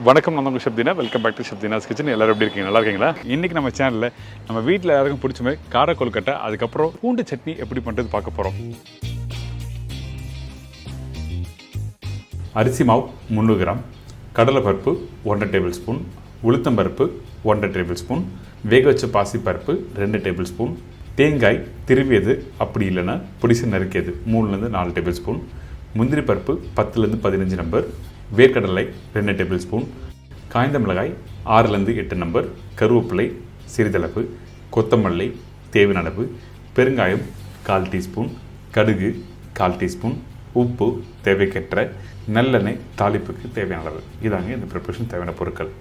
வணக்கம், நான் உங்கள் Deena. Welcome back to Deena's kitchen. எல்லாரும் எப்படி இருக்கீங்க? நல்லா இருக்கீங்களா? இன்றைக்கி நம்ம சேனலில் நம்ம வீட்டில் எல்லாருக்கும் பிடிச்ச மாதிரி கார கொழுக்கட்டை, அதுக்கப்புறம் பூண்டு சட்னி எப்படி பண்ணுறது பார்க்க போகிறோம். அரிசி மாவு 300 கிராம், கடலைப்பருப்பு 1 டேபிள் ஸ்பூன், உளுத்தம்பருப்பு 1 டேபிள் ஸ்பூன், வேக வச்ச பாசிப்பருப்பு 2 டேபிள் ஸ்பூன், தேங்காய் திருவியது அப்படி இல்லைன்னா பொடிசு நறுக்கியது 3-4 டேபிள் ஸ்பூன், முந்திரி பருப்பு 10-15 நம்பர், வேர்க்கடலை 2 டேபிள் ஸ்பூன், காய்ந்த மிளகாய் 6-8 நம்பர், கருவேப்பிலை சிறிதளவு, கொத்தமல்லி தேவையான அளவு, பெருங்காயம் 1/4 டீஸ்பூன், கடுகு 1/4 டீஸ்பூன், உப்பு தேவைக்கேற்ற, நல்லெண்ணெய் தாளிப்புக்கு தேவையான அளவு. இதாங்க இந்த ப்ரிப்பரேஷன் தேவையான பொருட்கள்.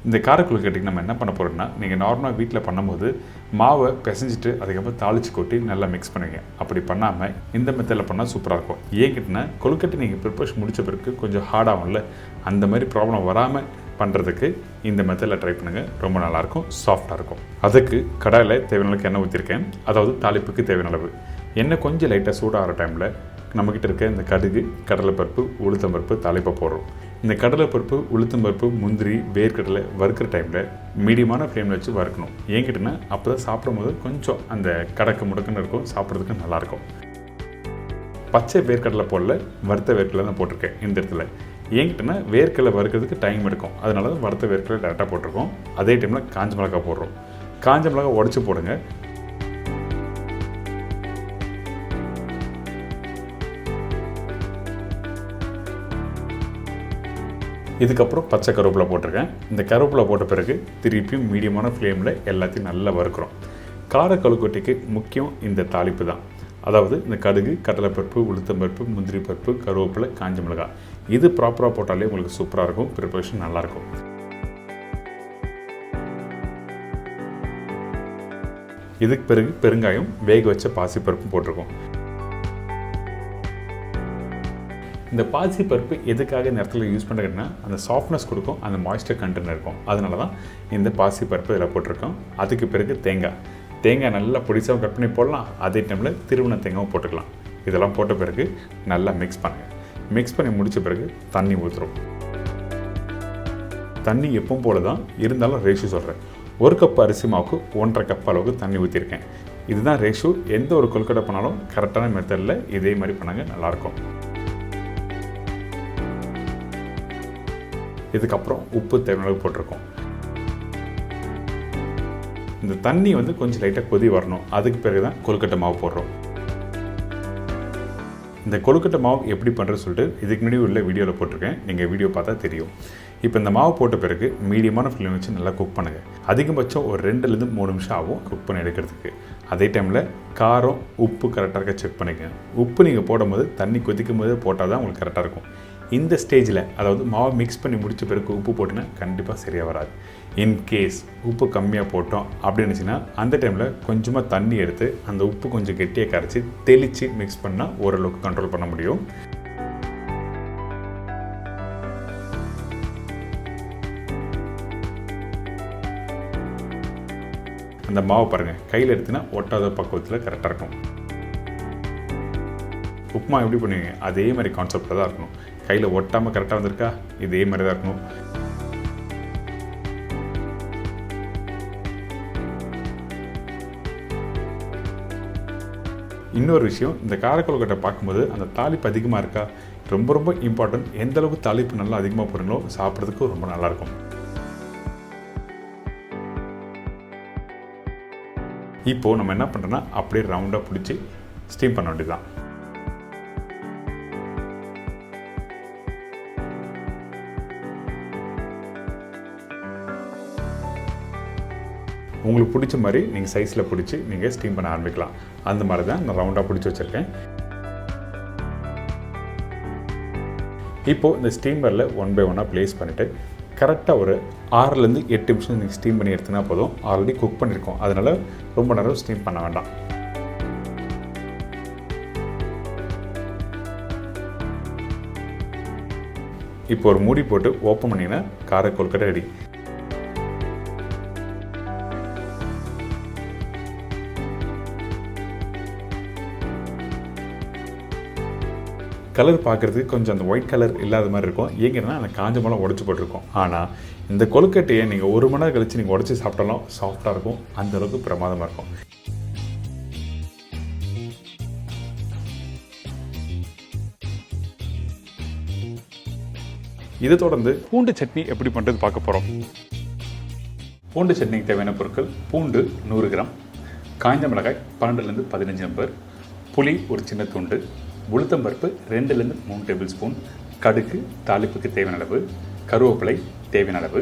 இந்த கார கொழுக்கட்டைக்கு நம்ம என்ன பண்ண போகிறோம்னா, நீங்கள் நார்மலாக வீட்டில் பண்ணும்போது மாவை பிசைஞ்சிட்டு அதுக்கப்புறம் தாளித்து கொட்டி நல்லா மிக்ஸ் பண்ணுவீங்க. அப்படி பண்ணாமல் இந்த மெத்தடில் பண்ணால் சூப்பராக இருக்கும். ஏங்கிட்டனா கொழுக்கட்டை நீங்கள் ப்ரிப்பரேஷன் முடித்த பிறகு கொஞ்சம் ஹார்டாகும்ல, அந்த மாதிரி ப்ராப்ளம் வராமல் பண்ணுறதுக்கு இந்த மெத்தடில் ட்ரை பண்ணுங்கள். ரொம்ப நல்லாயிருக்கும், சாஃப்டாக இருக்கும். அதுக்கு கடாயில் தேவையான அளவுக்கு எண்ணெய் ஊற்றிருக்கேன். அதாவது தாளிப்புக்கு தேவையான அளவு எண்ணெய் கொஞ்சம் லைட்டாக சூடாகிற டைமில் நம்மக்கிட்ட இருக்க இந்த கடுகு, கடலைப்பருப்பு, உளுத்தம்பருப்பு தாளிப்பை போடுறோம். இந்த கடலைப்பருப்பு, உளுத்தம்பருப்பு, முந்திரி, வேர்க்கடலை வறுக்கிற டைமில் மீடியமான ஃப்ளேமில் வச்சு வறுக்கணும். ஏங்கிட்டனா அப்போ தான் சாப்பிடும்போது கொஞ்சம் அந்த கடக்கு முடக்குன்னு இருக்கும், சாப்பிட்றதுக்கு நல்லாயிருக்கும். பச்சை வேர்க்கடலை போடல, வறுத்த வேர்க்கடலை தான் போட்டிருக்கேன் இந்த இடத்துல. ஏங்கிட்டனா வேர்க்கடலை வறுக்கிறதுக்கு டைம் எடுக்கும், அதனால தான் வறுத்த வேர்க்கடலை டேரெக்டாக போட்டிருக்கோம். அதே டைமில் காஞ்ச மிளகாய் போடுறோம். காஞ்ச மிளகாய் உடச்சி போடுங்க. இதுக்கப்புறம் பச்சை கருவேப்பிலை போட்டிருக்கேன். இந்த கருவேப்பிலை போட்ட பிறகு திருப்பியும் மீடியமான ஃப்ளேமில் எல்லாத்தையும் நல்லா வறுக்கிறோம். கார கொழுக்கட்டைக்கு முக்கியம் இந்த தாளிப்பு தான். அதாவது இந்த கடுகு, கடலைப்பருப்பு, உளுத்தம்பருப்பு, முந்திரி பருப்பு, கருவேப்பிலை, காஞ்ச மிளகாய் இது ப்ராப்பராக போட்டாலே உங்களுக்கு சூப்பராக இருக்கும், ப்ரிப்பரேஷன் நல்லாயிருக்கும். இதுக்கு பிறகு பெருங்காயம், வேக வச்ச பாசிப்பருப்பு போட்டிருக்கோம். இந்த பாசி பருப்பு எதுக்காக இந்த இடத்துல யூஸ் பண்ணுறதுன்னா, அந்த சாஃப்ட்னஸ் கொடுக்கும், அந்த மாய்ஸ்டர் கண்டென்ட் இருக்கும். அதனால தான் இந்த பாசி பருப்பு இதில் போட்டிருக்கோம். அதுக்கு பிறகு தேங்காய் நல்லா பொடிசாக கட் பண்ணி போடலாம். அதே டைமில் திருவண்ண தேங்காயும் போட்டுக்கலாம். இதெல்லாம் போட்ட பிறகு நல்லா மிக்ஸ் பண்ணுங்கள். மிக்ஸ் பண்ணி முடித்த பிறகு தண்ணி ஊற்றுறோம். தண்ணி எப்பவும் போல தான் இருந்தாலும் ரேஷியோ சொல்கிறேன். 1 கப் அரிசி மாவுக்கு 1.5 கப் அளவுக்கு தண்ணி ஊற்றிருக்கேன். இதுதான் ரேஷியோ. எந்த ஒரு கொழுக்கட்டை பண்ணாலும் கரெக்டான மெத்தடில் இதே மாதிரி பண்ணாங்க, நல்லாயிருக்கும். இதுக்கப்புறம் உப்பு தேவையான அளவு போட்டிருக்கோம். இந்த தண்ணி கொஞ்சம் லைட்டாக கொதி வரணும். அதுக்கு பிறகு தான் கொழுக்கட்டை மாவு போடுறோம். இந்த கொழுக்கட்டை மாவு எப்படி பண்ணுறது சொல்லிட்டு இதுக்கு முன்னாடி உள்ள வீடியோவில் போட்டிருக்கேன், நீங்கள் வீடியோ பார்த்தா தெரியும். இப்போ இந்த மாவு போட்ட பிறகு மீடியமான ஃப்ளேம் வச்சு நல்லா குக் பண்ணுங்கள். அதிகபட்சம் ஒரு 2-3 நிமிஷம் ஆகும் குக் பண்ணி எடுக்கிறதுக்கு. அதே டைமில் காரம், உப்பு கரெக்டாக இருக்க செக் பண்ணிக்கங்க. உப்பு நீங்கள் போடும்போது தண்ணி கொதிக்கும் போது போட்டால் தான் உங்களுக்கு கரெக்டாக இருக்கும். இந்த ஸ்டேஜில், அதாவது மாவு மிக்ஸ் பண்ணி முடித்த பிறகு உப்பு போட்டிங்கன்னா கண்டிப்பாக சரியாக வராது. இன்கேஸ் உப்பு கம்மியாக போட்டோம் அப்படின்னு இருந்துச்சுன்னா அந்த டைமில் கொஞ்சமாக தண்ணி எடுத்து அந்த உப்பு கொஞ்சம் கெட்டியாக கரைச்சி தெளித்து மிக்ஸ் பண்ணால் ஓரளவுக்கு கண்ட்ரோல் பண்ண முடியும். அந்த மாவு பாருங்கள், கையில் எடுத்துனா ஒட்டாத பக்குவத்தில் கரெக்டாக இருக்கும். உப்புமா எப்படி பண்ணுவீங்க அதே மாதிரி கான்செப்டில் தான் இருக்கணும். கையில் ஒட்டாமல் கரெக்டாக வந்திருக்கா, இதே மாதிரி தான் இருக்கணும். இன்னொரு விஷயம், இந்த கார கொழுக்கட்டை பார்க்கும்போது அந்த தாளிப்பு அதிகமாக இருக்கா, ரொம்ப ரொம்ப இம்பார்ட்டன்ட். எந்த அளவுக்கு தாளிப்பு நல்லா அதிகமாக போடுறீங்களோ சாப்பிட்றதுக்கு ரொம்ப நல்லாயிருக்கும். இப்போது நம்ம என்ன பண்ணுறோன்னா அப்படியே ரவுண்டாக பிடிச்சி ஸ்டீம் பண்ண வேண்டியதுதான். உங்களுக்கு பிடிச்ச மாதிரி நீங்கள் சைஸில் பிடிச்சி நீங்கள் ஸ்டீம் பண்ண ஆரம்பிக்கலாம். அந்த மாதிரி தான் நான் ரவுண்டாக பிடிச்சி வச்சுருக்கேன். இப்போது இந்த ஸ்டீமரில் 1 by 1 ப்ளேஸ் பண்ணிவிட்டு கரெக்டாக ஒரு 6-8 நிமிஷம் நீங்கள் ஸ்டீம் பண்ணி எடுத்துனா போதும். ஆல்ரெடி குக் பண்ணியிருக்கோம், அதனால் ரொம்ப நேரம் ஸ்டீம் பண்ண வேண்டாம். இப்போ ஒரு மூடி போட்டு ஓப்பன் பண்ணிங்கன்னா கார கொழுக்கட்டை ரெடி. கலர் பார்க்குறதுக்கு கொஞ்சம் அந்த ஒயிட் கலர் இல்லாத மாதிரி இருக்கும். ஏங்கன்னா அந்த காஞ்ச மிளகா உடச்சி போட்டிருக்கோம். ஆனால் இந்த கொழுக்கட்டையை நீங்கள் 1 மணி நேரம் கழித்து நீங்கள் உடச்சி சாப்பிட்டாலும் சாஃப்டாக இருக்கும். அந்தளவுக்கு பிரமாதமாக இருக்கும். இதை தொடர்ந்து பூண்டு சட்னி எப்படி பண்ணுறது பார்க்க போகிறோம். பூண்டு சட்னிக்கு தேவையான பொருட்கள்: பூண்டு 100 கிராம், காய்ந்த மிளகாய் 12லேருந்து 15 நம்பர், புளி ஒரு சின்ன துண்டு, உளுத்தம்பருப்பு 2லேருந்து 3 டேபிள் ஸ்பூன், கடுகு தாளிப்புக்கு தேவையான அளவு, கருவேப்பிலை தேவையான அளவு,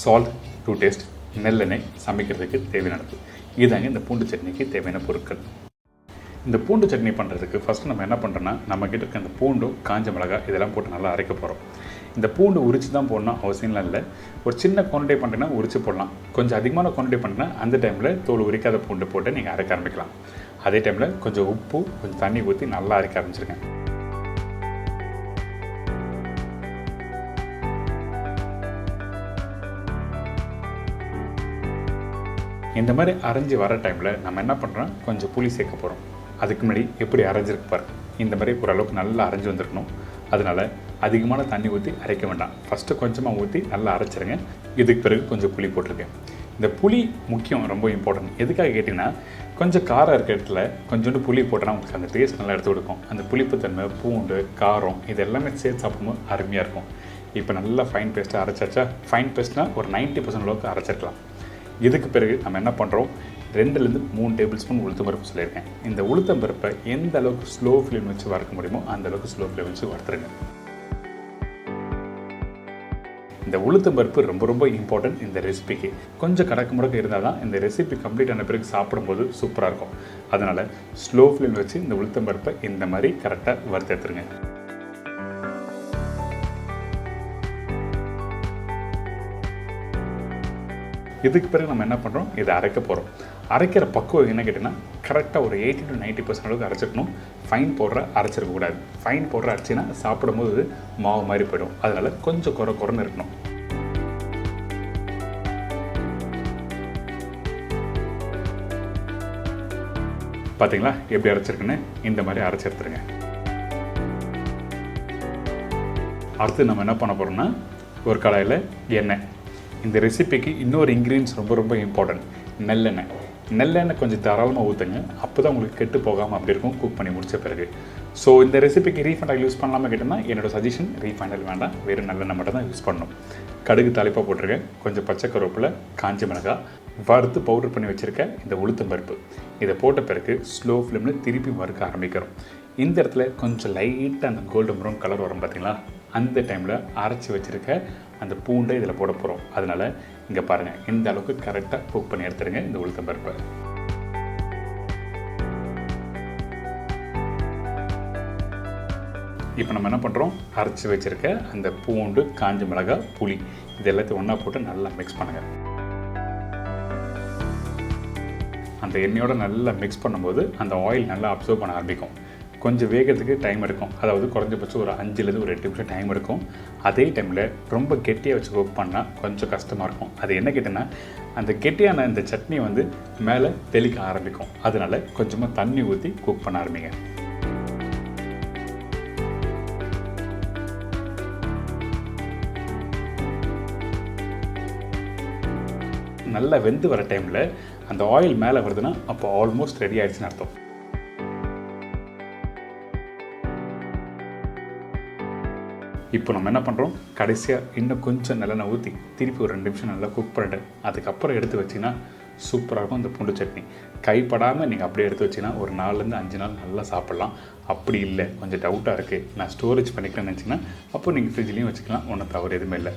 சால்ட் டு டேஸ்ட், நெல்லெண்ணெய் சமைக்கிறதுக்கு தேவையான அளவு. இதாங்க இந்த பூண்டு சட்னிக்கு தேவையான பொருட்கள். இந்த பூண்டு சட்னி பண்ணுறதுக்கு ஃபஸ்ட்டு நம்ம என்ன பண்ணுறோன்னா, நம்மக்கிட்ட இருக்க அந்த பூண்டும் காஞ்ச மிளகாய் இதெல்லாம் போட்டு நல்லா அரைக்க போகிறோம். இந்த பூண்டு உரித்து தான் போடணும் அவசியம்லாம் இல்லை. ஒரு சின்ன குவான்டிட்டி பண்ணுறீங்கன்னா உரித்து போடலாம். கொஞ்சம் அதிகமான குவான்டிட்டி பண்ணுறீங்கன்னா அந்த டைமில் தோல் உரிக்காத பூண்டு போட்டு நீங்கள் அரைக்க ஆரம்பிக்கலாம். அதே டைமில் கொஞ்சம் உப்பு கொஞ்சம் தண்ணி ஊற்றி நல்லா அரைக்க ஆரம்பிச்சிருங்க. இந்த மாதிரி அரைஞ்சி வர டைமில் நம்ம என்ன பண்ணுறோம், கொஞ்சம் புளி சேர்க்க போகிறோம். அதுக்கு முன்னாடி எப்படி அரைஞ்சிருக்கு பாருங்க. இந்த மாதிரி ஓரளவுக்கு நல்லா அரைஞ்சி வந்துருக்கணும். அதனால் அதிகமான தண்ணி ஊற்றி அரைக்க வேண்டாம். ஃபஸ்ட்டு கொஞ்சமாக ஊற்றி நல்லா அரைச்சிருங்க. இதுக்கு பிறகு கொஞ்சம் புளி போட்டிருக்கேன். இந்த புளி முக்கியம், ரொம்ப இம்பார்ட்டன்ட். எதுக்காக கேட்டிங்கன்னா, கொஞ்சம் காரம் இருக்க இடத்துல கொஞ்சோண்டு புளி போட்டோன்னா உங்களுக்கு அந்த டேஸ்ட் நல்லா எடுத்து கொடுக்கும். அந்த புளிப்புத்தன்மை, பூண்டு, காரம் இது எல்லாமே சேர்த்து சாப்பிடும்போது அருமையாக இருக்கும். இப்போ நல்லா ஃபைன் பேஸ்ட்டாக அரைச்சாச்சா? ஃபைன் பேஸ்ட்னால் ஒரு 90% அளவுக்கு அரைச்சிருக்கலாம். இதுக்கு பிறகு நம்ம என்ன பண்ணுறோம், 2லேருந்து 3 டேபிள் ஸ்பூன் உளுத்தம்பருப்பு சொல்லியிருக்கேன். இந்த உளுத்தம்பருப்பை எந்த அளவுக்கு ஸ்லோ ஃப்ளேம் வச்சு வறுக்க முடியுமோ அந்த அளவுக்கு ஸ்லோ ஃப்ளேம் வச்சு வறுத்துருங்க. இந்த உளுத்தம்பருப்பு ரொம்ப ரொம்ப இம்பார்ட்டன்ட் இந்த ரெசிபிக்கு. கொஞ்சம் கடக்கு முடக்கு இருந்தால் தான் இந்த ரெசிபி கம்ப்ளீட் ஆன பிறகு சாப்பிடும்போது சூப்பராக இருக்கும். அதனால் ஸ்லோ ஃப்ளேம் வச்சு இந்த உளுத்தம்பருப்பை இந்த மாதிரி கரெக்டாக வறுத்து எடுத்துருங்க. இதுக்கு பிறகு நம்ம என்ன பண்ணுறோம், இதை அரைக்க போகிறோம். அரைக்கிற பக்குவம் என்ன கேட்டிங்கன்னா, கரெக்டாக ஒரு 80 to 90% அளவுக்கு அரைச்சிக்கணும். ஃபைன் பவுடரை அரைச்சிருக்கக்கூடாது. ஃபைன் பவுடரை அரைச்சின்னா சாப்பிடும்போது மாவு மாதிரி போயிடும். அதனால் கொஞ்சம் குறைன்னு இருக்கணும். பார்த்தீங்களா எப்படி அரைச்சிருக்குன்னு? இந்த மாதிரி அரைச்சி எடுத்துருங்க. அடுத்து நம்ம என்ன பண்ண போகிறோம்னா, ஒரு கடாயில் எண்ணெய். இந்த ரெசிபிக்கு இன்னொரு இன்க்ரீடியன்ஸ் ரொம்ப ரொம்ப இம்பார்ட்டன்ட், நெல்லெண்ணெய். நெல்லெண்ணெய் கொஞ்சம் தாராளமாக ஊற்றுங்க. அப்போ தான் உங்களுக்கு கெட்டு போகாமல் அப்படி இருக்கும் குக் பண்ணி முடித்த பிறகு. ஸோ இந்த ரெசிபிக்கு ரீஃபைண்ட் ஆயில் யூஸ் பண்ணலாமல் கேட்டோம்னா என்னோடய சஜஷன் ரீஃபைண்ட் ஆயில் வேண்டாம், வேறு நல்லெண்ணெய் மட்டும் தான் யூஸ் பண்ணணும். கடுகு தாளிப்பாக போட்டிருக்கேன், கொஞ்சம் பச்சை கருவேப்பிலை, காஞ்ச மிளகாய், வறுத்து பவுடர் பண்ணி வச்சுருக்கேன் இந்த உளுத்தம்பருப்பு. இதை போட்ட பிறகு ஸ்லோ ஃப்ளேமில் திருப்பி வறுக்க ஆரம்பிக்கிறோம். இந்த இடத்துல கொஞ்சம் லைட்டாக அந்த கோல்டன் ப்ரௌன் கலர் வரும் பார்த்தீங்களா? அந்த டைமில் அரைச்சி வச்சுருக்க அந்த பூண்டை இதில் போட போகிறோம். அதனால் இங்கே பாருங்கள், இந்த அளவுக்கு கரெக்டாக குக் பண்ணி எடுத்துருங்க இந்த உளுத்தம்பருப்பை. இப்போ நம்ம என்ன பண்ணுறோம், அரைச்சி வச்சுருக்க அந்த பூண்டு, காஞ்ச மிளகாய், புளி இது எல்லாத்தையும் ஒன்றா போட்டு நல்லா மிக்ஸ் பண்ணுங்கள். அந்த எண்ணெயோடு நல்லா மிக்ஸ் பண்ணும்போது அந்த ஆயில் நல்லா அப்சர்வ் பண்ண ஆரம்பிக்கும். கொஞ்சம் வேகிறதுக்கு டைம் எடுக்கும். அதாவது குறைஞ்சபட்சம் ஒரு 5லேருந்து ஒரு 8 நிமிஷம் டைம் எடுக்கும். அதே டைமில் ரொம்ப கெட்டியாக வச்சு குக் பண்ணால் கொஞ்சம் கஷ்டமாக இருக்கும். அது என்ன கேட்டிங்கன்னா, அந்த கெட்டியான இந்த சட்னி வந்து மேலே தெளிக்க ஆரம்பிக்கும். அதனால் கொஞ்சமாக தண்ணி ஊற்றி குக் பண்ண ஆரம்பிங்க. நல்லா வெந்து வர டைமில் அந்த ஆயில் மேலே வருதுன்னா அப்போ ஆல்மோஸ்ட் ரெடி ஆகிடுச்சுன்னு அர்த்தம். இப்போ நம்ம என்ன பண்ணுறோம், கடைசியாக இன்னும் கொஞ்சம் நல்லெண்ணெய் ஊற்றி திருப்பி ஒரு 2 நிமிஷம் நல்லா குக் பண்ணிட்டு அதுக்கப்புறம் எடுத்து வச்சிங்கன்னா சூப்பராக இருக்கும் இந்த பூண்டு சட்னி. கைப்படாமல் நீங்கள் அப்படியே எடுத்து வச்சிங்கன்னா ஒரு 4லேருந்து 5 நாள் நல்லா சாப்பிட்லாம். அப்படி இல்லை, கொஞ்சம் டவுட்டாக இருக்குது, நான் ஸ்டோரேஜ் பண்ணிக்கிறேன்னு நினச்சிங்கன்னா அப்போ நீங்கள் ஃப்ரிட்ஜ்லேயும் வச்சுக்கலாம், ஒன்றும் தவறு எதுவுமே இல்லை.